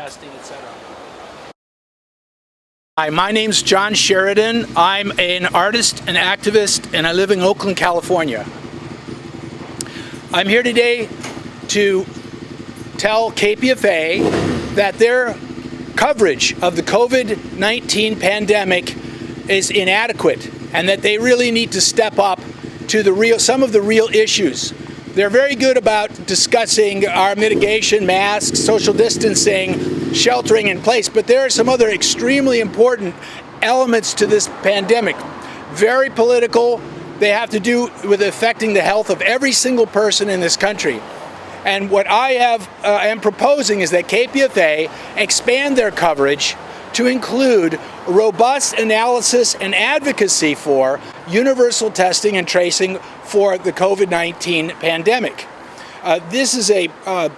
testing, etc. Hi, my name's John Sheridan. I'm an artist, an activist, and I live in Oakland, California. I'm here today to tell KPFA that their coverage of the COVID-19 pandemic is inadequate and that they really need to step up to some of the real issues. They're very good about discussing our mitigation, masks, social distancing, sheltering in place, but there are some other extremely important elements to this pandemic. Very political. They have to do with affecting the health of every single person in this country. And what I am proposing is that KPFA expand their coverage to include robust analysis and advocacy for universal testing and tracing for the COVID-19 pandemic. This is an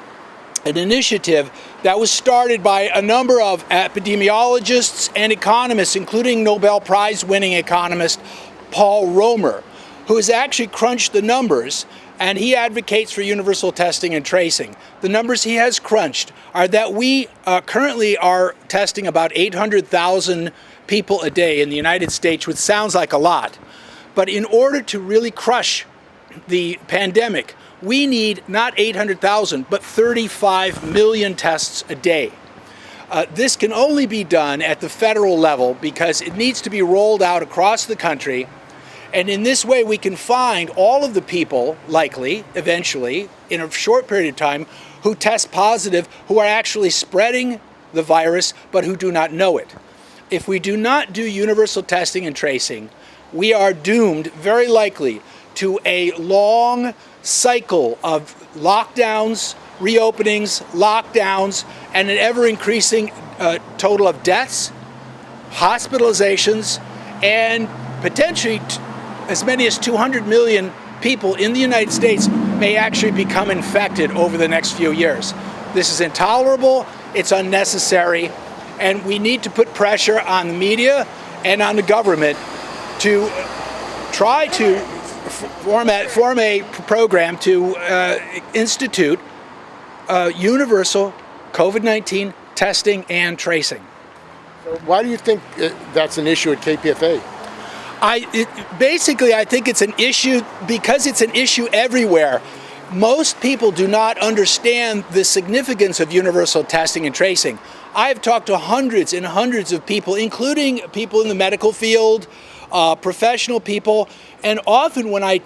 initiative that was started by a number of epidemiologists and economists, including Nobel Prize-winning economist Paul Romer, who has actually crunched the numbers, and he advocates for universal testing and tracing. The numbers he has crunched are that we currently are testing about 800,000 people a day in the United States, which sounds like a lot. But in order to really crush the pandemic, we need not 800,000, but 35 million tests a day. This can only be done at the federal level because it needs to be rolled out across the country. And in this way, we can find all of the people, likely, eventually, in a short period of time, who test positive, who are actually spreading the virus, but who do not know it. If we do not do universal testing and tracing, we are doomed, very likely, to a long cycle of lockdowns, reopenings, lockdowns, and an ever-increasing total of deaths, hospitalizations, and potentially as many as 200 million people in the United States may actually become infected over the next few years. This is intolerable, it's unnecessary, and we need to put pressure on the media and on the government to try to form a program to institute universal COVID-19 testing and tracing. So why do you think that's an issue at KPFA? Basically, I think it's an issue because it's an issue everywhere. Most people do not understand the significance of universal testing and tracing. I have talked to hundreds and hundreds of people, including people in the medical field, professional people, and often when I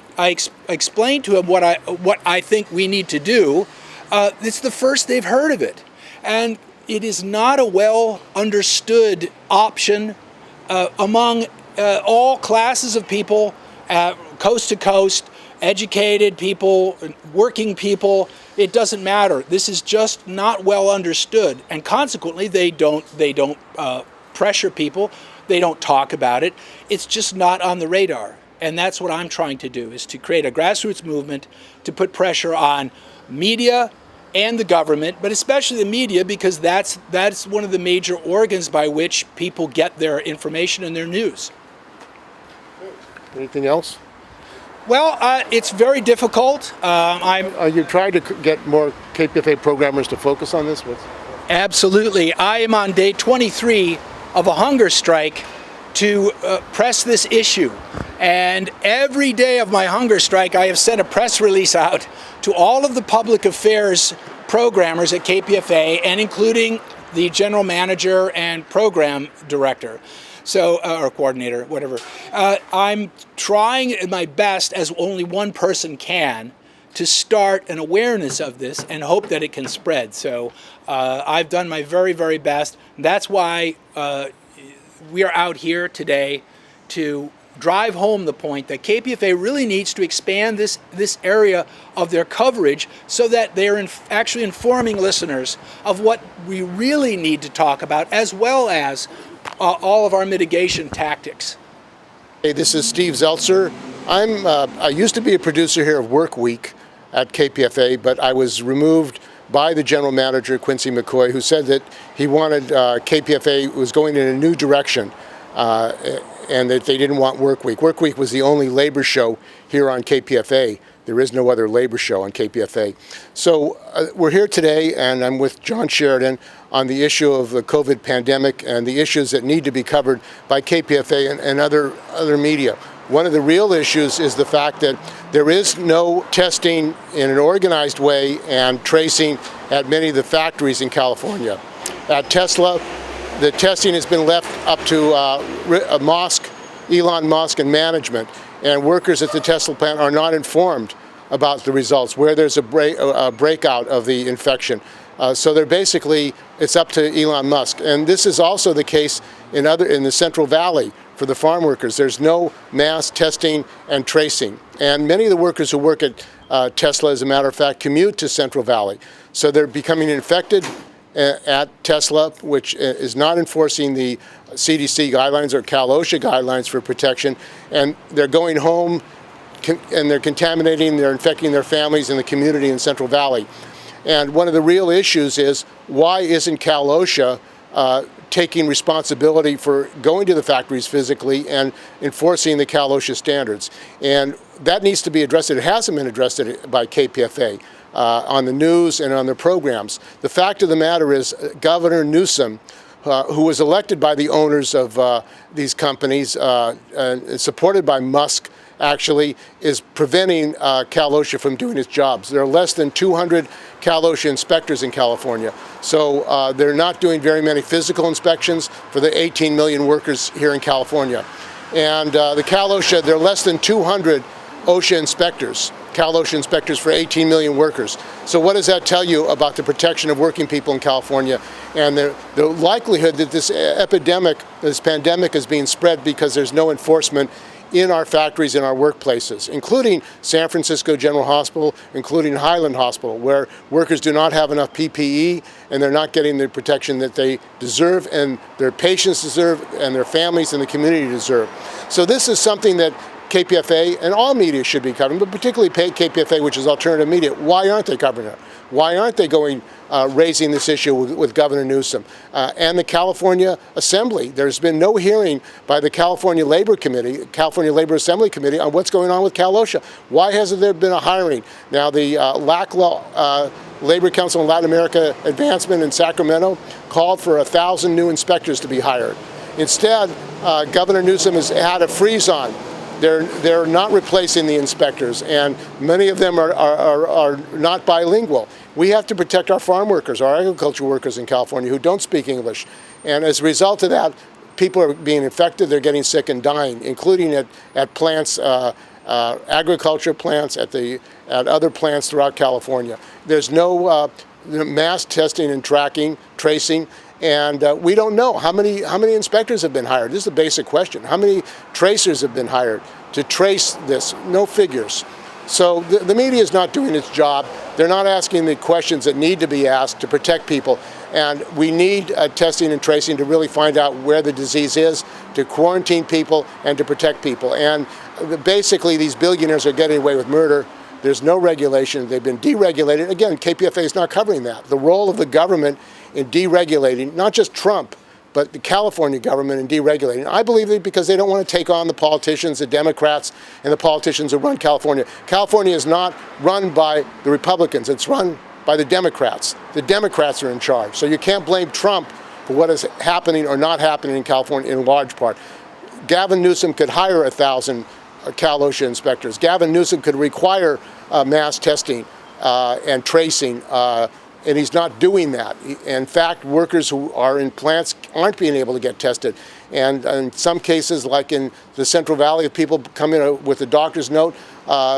explain to them what I think we need to do, it's the first they've heard of it. And it is not a well understood option among all classes of people, coast to coast, educated people, working people. It doesn't matter. This is just not well understood, and consequently, they don't pressure people. They don't talk about it. It's just not on the radar, and that's what I'm trying to do: is to create a grassroots movement to put pressure on media and the government, but especially the media, because that's one of the major organs by which people get their information and their news. Anything else? Well, it's very difficult. Are you trying to get more KPFA programmers to focus on this? Absolutely. I am on day 23 of a hunger strike to press this issue. And every day of my hunger strike, I have sent a press release out to all of the public affairs programmers at KPFA, and including the general manager and program director. So, or coordinator, whatever. I'm trying my best, as only one person can, to start an awareness of this and hope that it can spread. So I've done my very, very best. That's why we are out here today to drive home the point that KPFA really needs to expand this area of their coverage so that they're actually informing listeners of what we really need to talk about, as well as all of our mitigation tactics. Hey, this is Steve Zeltzer. I used to be a producer here of WorkWeek at KPFA, but I was removed by the general manager, Quincy McCoy, who said that he wanted KPFA was going in a new direction and that they didn't want WorkWeek. WorkWeek was the only labor show here on KPFA. There is no other labor show on KPFA. So we're here today, and I'm with John Sheridan on the issue of the COVID pandemic and the issues that need to be covered by KPFA and other media. One of the real issues is the fact that there is no testing in an organized way and tracing at many of the factories in California. At Tesla, the testing has been left up to Elon Musk and management, and workers at the Tesla plant are not informed about the results, where there's a breakout of the infection. So they're basically, it's up to Elon Musk. And this is also the case in the Central Valley for the farm workers. There's no mass testing and tracing. And many of the workers who work at Tesla, as a matter of fact, commute to Central Valley. So they're becoming infected at Tesla, which is not enforcing the CDC guidelines or Cal-OSHA guidelines for protection. And they're going home and they're contaminating, they're infecting their families in the community in Central Valley. And one of the real issues is, why isn't Cal-OSHA taking responsibility for going to the factories physically and enforcing the Cal-OSHA standards? And that needs to be addressed. It hasn't been addressed by KPFA on the news and on their programs. The fact of the matter is, Governor Newsom, who was elected by the owners of these companies, and supported by Musk, actually is preventing Cal-OSHA from doing its jobs. There are less than 200 Cal-OSHA inspectors in California. So they're not doing very many physical inspections for the 18 million workers here in California. And the Cal-OSHA, there are less than 200 OSHA inspectors, Cal-OSHA inspectors for 18 million workers. So what does that tell you about the protection of working people in California and the likelihood that this pandemic is being spread because there's no enforcement in our factories, in our workplaces, including San Francisco General Hospital, including Highland Hospital, where workers do not have enough PPE and they're not getting the protection that they deserve and their patients deserve and their families and the community deserve. So this is something that KPFA and all media should be covering, but particularly KPFA, which is alternative media. Why aren't they covering it? Why aren't they raising this issue with Governor Newsom and the California Assembly? There's been no hearing by the California Labor Assembly Committee on what's going on with Cal-OSHA. Why hasn't there been a hiring? Now, the LAC Labor Council in Latin America Advancement in Sacramento called for 1,000 new inspectors to be hired. Instead, Governor Newsom has had a freeze on. They're not replacing the inspectors, and many of them are not bilingual. We have to protect our farm workers, our agriculture workers in California who don't speak English. And as a result of that, people are being infected, they're getting sick and dying, including at plants, agriculture plants, at other plants throughout California. There's no mass testing and tracing. And we don't know how many inspectors have been hired. This is a basic question. How many tracers have been hired to trace this? No figures. So the media is not doing its job. They're not asking the questions that need to be asked to protect people. And we need testing and tracing to really find out where the disease is, to quarantine people and to protect people. And basically these billionaires are getting away with murder. There's no regulation. They've been deregulated. Again, KPFA is not covering that. The role of the government in deregulating, not just Trump, but the California government in deregulating. I believe it because they don't want to take on the politicians, the Democrats, and the politicians who run California. California is not run by the Republicans. It's run by the Democrats. The Democrats are in charge. So you can't blame Trump for what is happening or not happening in California in large part. Gavin Newsom could hire 1,000 Cal-OSHA inspectors. Gavin Newsom could require mass testing and tracing, and he's not doing that. In fact, workers who are in plants aren't being able to get tested. And in some cases, like in the Central Valley, if people come in with a doctor's note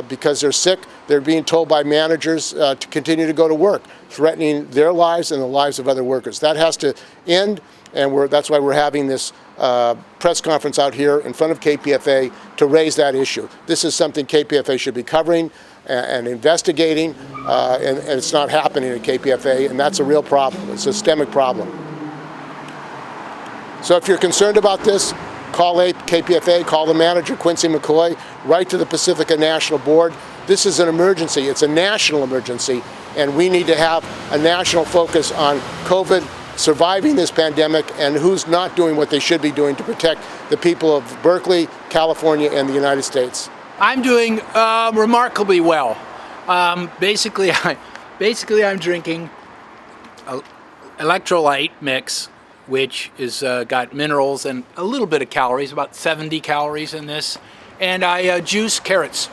because they're sick, they're being told by managers to continue to go to work, threatening their lives and the lives of other workers. That has to end, and that's why we're having this press conference out here in front of KPFA to raise that issue. This is something KPFA should be covering and investigating, and it's not happening at KPFA, and that's a real problem, a systemic problem. So if you're concerned about this, call KPFA, call the manager, Quincy McCoy, write to the Pacifica National Board. This is an emergency, it's a national emergency, and we need to have a national focus on COVID, surviving this pandemic, and who's not doing what they should be doing to protect the people of Berkeley, California, and the United States. I'm doing remarkably well. Basically, I'm drinking a electrolyte mix, which is got minerals and a little bit of calories, about 70 calories in this, and I juice carrots.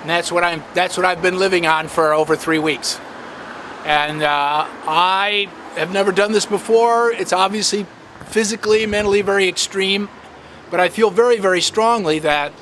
And that's what I've been living on for over 3 weeks. And I have never done this before. It's obviously physically, mentally very extreme, but I feel very, very strongly that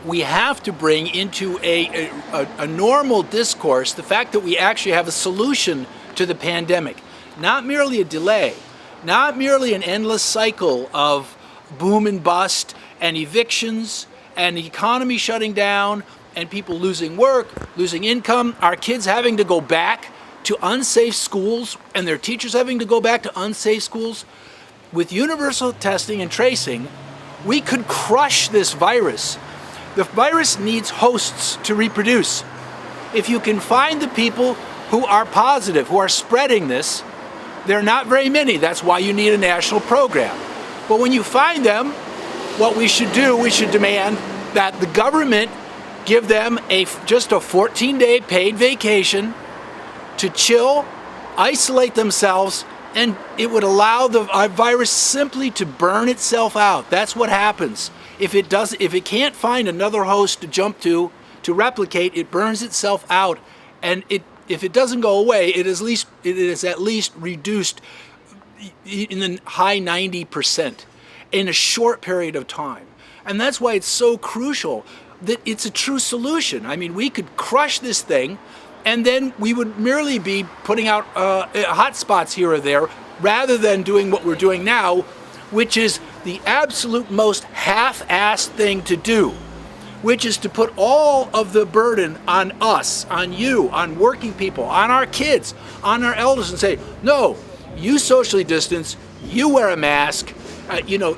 we have to bring into a normal discourse the fact that we actually have a solution to the pandemic, not merely a delay, not merely an endless cycle of boom and bust and evictions and the economy shutting down and people losing work, losing income, our kids having to go back to unsafe schools and their teachers having to go back to unsafe schools. With universal testing and tracing, we could crush this virus. The virus needs hosts to reproduce. If you can find the people who are positive, who are spreading this, they're not very many. That's why you need a national program. But when you find them, what we should do, we should demand that the government give them just a 14-day paid vacation to chill, isolate themselves, and it would allow the virus simply to burn itself out. That's what happens. If it can't find another host to jump to replicate, it burns itself out, and if it doesn't go away, it is at least reduced in the high 90% in a short period of time. And that's why it's so crucial that it's a true solution. I mean, we could crush this thing, and then we would merely be putting out hot spots here or there, rather than doing what we're doing now, which is the absolute most half-assed thing to do, which is to put all of the burden on us, on you, on working people, on our kids, on our elders, and say, no, you socially distance, you wear a mask, you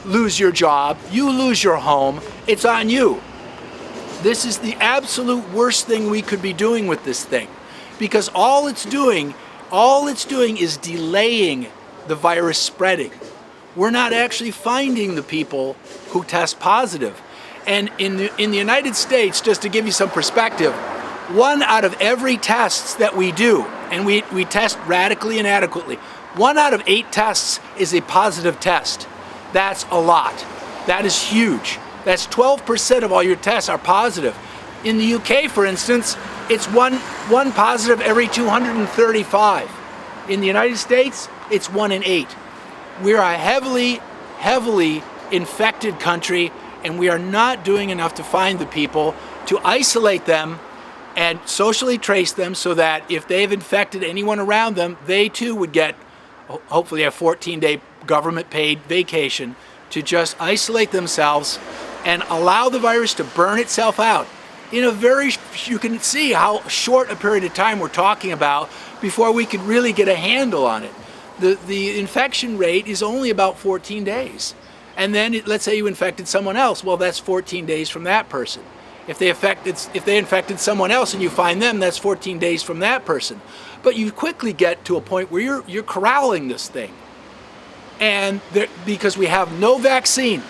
lose your job, you lose your home, it's on you. This is the absolute worst thing we could be doing with this thing, because all it's doing is delaying the virus spreading. We're not actually finding the people who test positive. And in the United States, just to give you some perspective, 1 out of every tests that we do, and we test radically and adequately, 1 out of 8 tests is a positive test. That's a lot. That is huge. That's 12% of all your tests are positive. In the UK, for instance, it's one positive every 235. In the United States, it's 1 in 8. We're a heavily, heavily infected country, and we are not doing enough to find the people, to isolate them and socially trace them so that if they've infected anyone around them, they too would get hopefully a 14-day government-paid vacation to just isolate themselves and allow the virus to burn itself out. You can see how short a period of time we're talking about before we could really get a handle on it. The infection rate is only about 14 days. And then let's say you infected someone else, well, that's 14 days from that person. If they infected someone else and you find them, that's 14 days from that person. But you quickly get to a point where you're corralling this thing. And because we have no vaccine,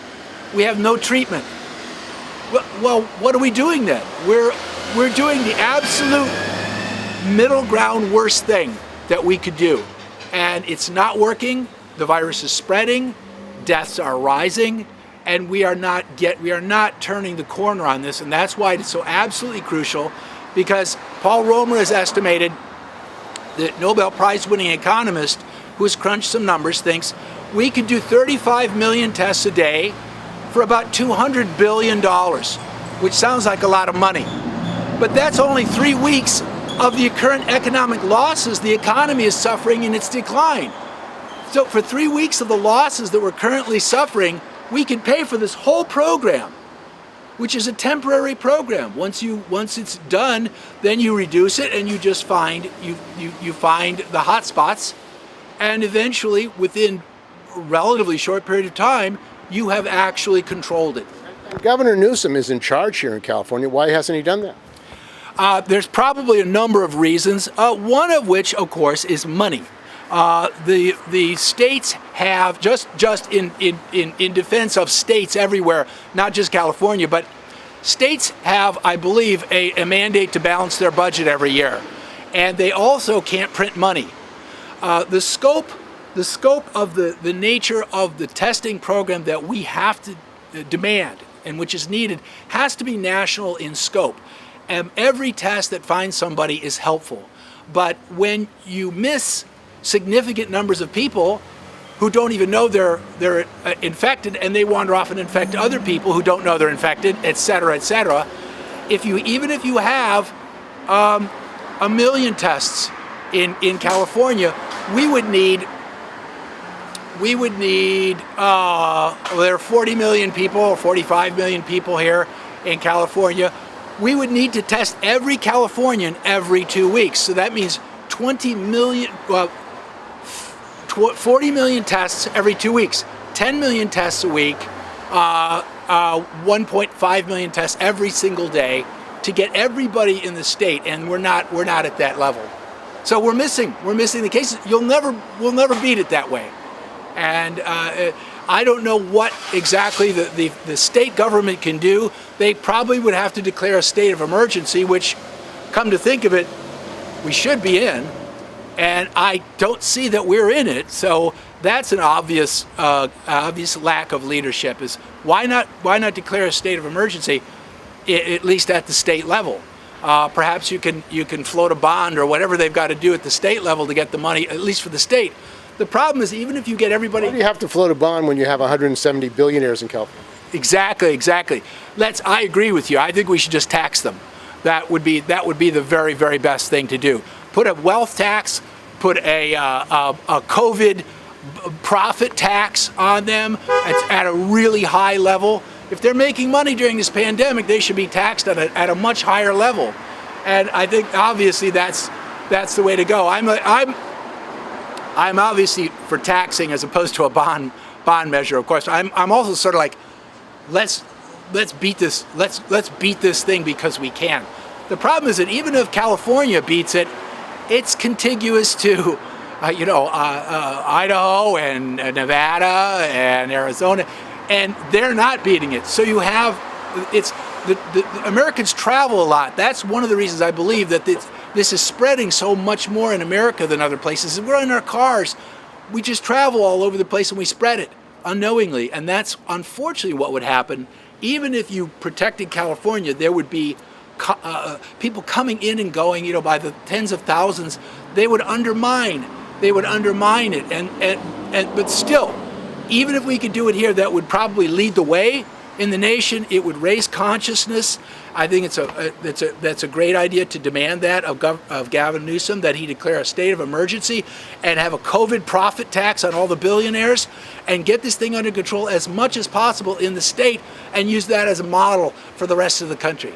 we have no treatment. Well, what are we doing then? We're doing the absolute middle ground worst thing that we could do. And it's not working, the virus is spreading, deaths are rising, and we are not turning the corner on this, and that's why it's so absolutely crucial, because Paul Romer has estimated, the Nobel Prize winning economist who has crunched some numbers, thinks we could do 35 million tests a day for about $200 billion, which sounds like a lot of money. But that's only 3 weeks of the current economic losses the economy is suffering in its decline. So for 3 weeks of the losses that we're currently suffering, we can pay for this whole program, which is a temporary program. Once it's done, then you reduce it and you just find you find the hot spots, and eventually within a relatively short period of time, you have actually controlled it. Governor Newsom is in charge here in California. Why hasn't he done that? There's probably a number of reasons, one of which, of course, is money. The states have, just in defense of states everywhere, not just California, but states have, I believe, a mandate to balance their budget every year. And they also can't print money. The scope of the nature of the testing program that we have to demand and which is needed has to be national in scope. And every test that finds somebody is helpful. But when you miss significant numbers of people who don't even know they're infected, and they wander off and infect other people who don't know they're infected, et cetera, et cetera. Even if you have 1 million tests in California, we would need there are 40 million people or 45 million people here in California. We would need to test every Californian every 2 weeks. So that means 40 million tests every 2 weeks, 10 million tests a week, 1.5 million tests every single day to get everybody in the state, and we're not at that level. So we're missing the cases. We'll never beat it that way. And I don't know what exactly the state government can do. They probably would have to declare a state of emergency, which, come to think of it, we should be in. And I don't see that we're in it. So that's an obvious lack of leadership. Is why not declare a state of emergency, at least at the state level? Perhaps you can float a bond or whatever they've got to do at the state level to get the money, at least for the state. The problem is, even if you get everybody... Why do you have to float a bond when you have 170 billionaires in California? Exactly. I agree with you. I think we should just tax them. That would be the very, very best thing to do. Put a wealth tax, put a COVID profit tax on them at a really high level. If they're making money during this pandemic, they should be taxed at a much higher level. And I think obviously that's the way to go. I'm obviously for taxing as opposed to a bond measure. Of course, I'm also sort of like, let's beat this thing because we can. The problem is that even if California beats it, it's contiguous to Idaho and Nevada and Arizona, and they're not beating it. So you have the Americans travel a lot. That's one of the reasons I believe that this is spreading so much more in America than other places. We're in our cars. We just travel all over the place and we spread it unknowingly. And that's unfortunately what would happen. Even if you protected California, there would be people coming in and going, by the tens of thousands. They would undermine it. But still, even if we could do it here, that would probably lead the way in the nation. It would raise consciousness. I think that's a great idea to demand that of Gavin Newsom, that he declare a state of emergency and have a COVID profit tax on all the billionaires and get this thing under control as much as possible in the state and use that as a model for the rest of the country.